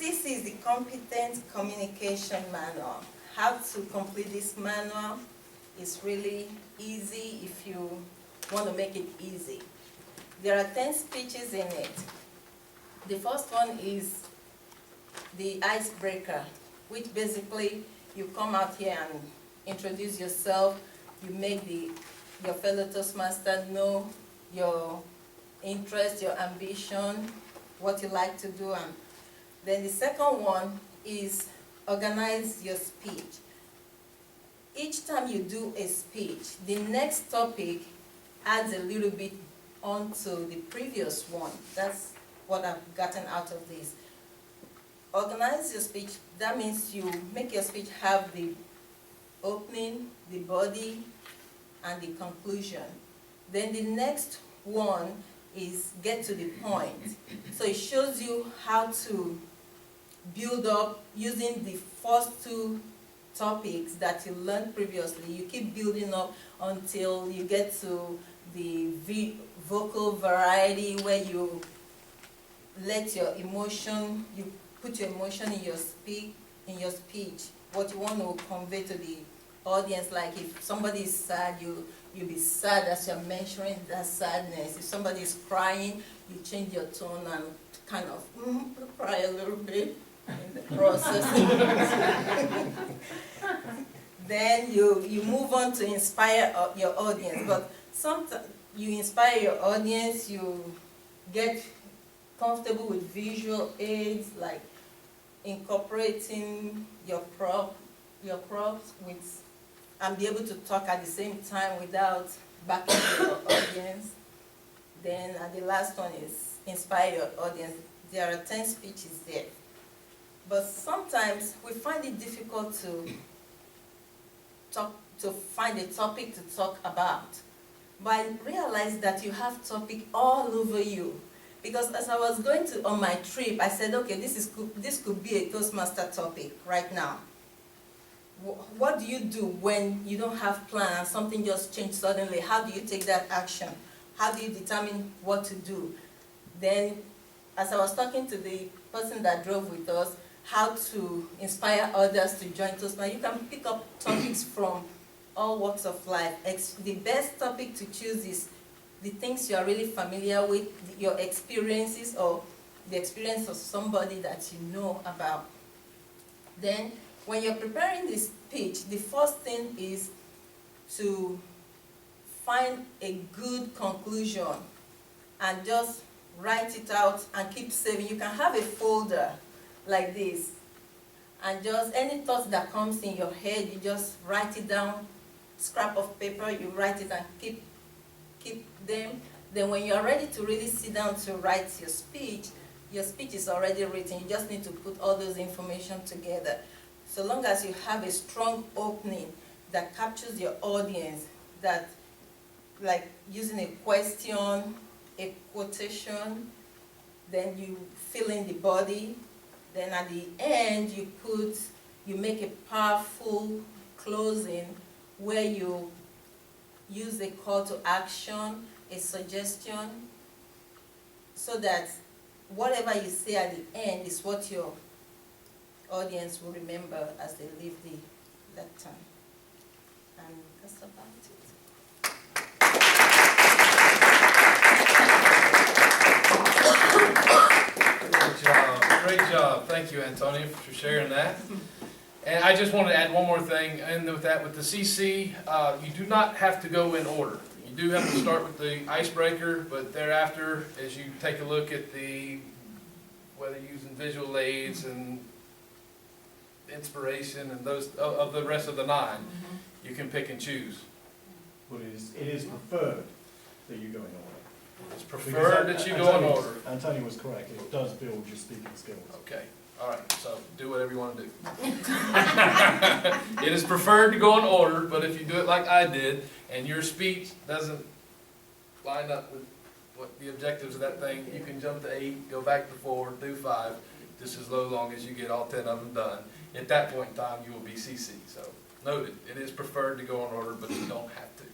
This is the Competent Communication Manual. How to complete this manual is really easy if you want to make it easy. There are 10 speeches in it. The first one is the icebreaker, which basically you come out here and introduce yourself. You make your fellow Toastmaster know your interest, your ambition, what you like to do. And then the second one is organize your speech. Each time you do a speech, the next topic adds a little bit onto the previous one. That's what I've gotten out of this. Organize your speech, that means you make your speech have the opening, the body, and the conclusion. Then the next one is get to the point. So it shows you how to build up using the first two topics that you learned previously. You keep building up until you get to the vocal variety, where you let your emotion, you put your emotion in your speech, what you want to convey to the audience. Like if somebody is sad, you'll be sad as you're mentioning that sadness. If somebody is crying, you change your tone and kind of cry a little bit in the process. Then you move on to inspire your audience. But sometimes you inspire your audience, you get comfortable with visual aids, like incorporating your props with, and be able to talk at the same time without backing your audience. Then the last one is inspire your audience. There are 10 speeches there. But sometimes we find it difficult to find a topic to talk about. But I realized that you have topic all over you. Because as I was going on my trip, I said, okay, this could be a Toastmaster topic right now. What do you do when you don't have plan and something just changed suddenly? How do you take that action? How do you determine what to do? Then, as I was talking to the person that drove with us, how to inspire others to join Toastmasters, you can pick up topics from all walks of life. The best topic to choose is the things you are really familiar with, your experiences, or the experience of somebody that you know about. Then, when you're preparing this speech, the first thing is to find a good conclusion and just write it out and keep saving. You can have a folder like this, and just any thoughts that comes in your head, you just write it down, scrap of paper, you write it and keep them. Then when you're ready to really sit down to write your speech is already written. You just need to put all those information together. So long as you have a strong opening that captures your audience, that like using a question, a quotation, then you fill in the body, then at the end you make a powerful closing where you use a call to action, a suggestion, so that whatever you say at the end is what your audience will remember as they leave the lectern. And that's about it. Great job. Thank you, Anthonia, for sharing that. And I just want to add one more thing, and with that, with the CC, you do not have to go in order. You do have to start with the icebreaker, but thereafter, as you take a look at whether you're using visual aids and inspiration and those of the rest of the 9, you can pick and choose. Well, it is preferred that you go in order. It's preferred that you go in order. Anthonia was correct. It does build your speaking skills. Okay. All right. So do whatever you want to do. It is preferred to go in order, but if you do it like I did, and your speech doesn't line up with what the objectives of that thing, you can jump to 8, go back to 4, do 5, just as long as you get all 10 of them done. At that point in time, you will be CC. So noted, it is preferred to go in order, but you don't have to.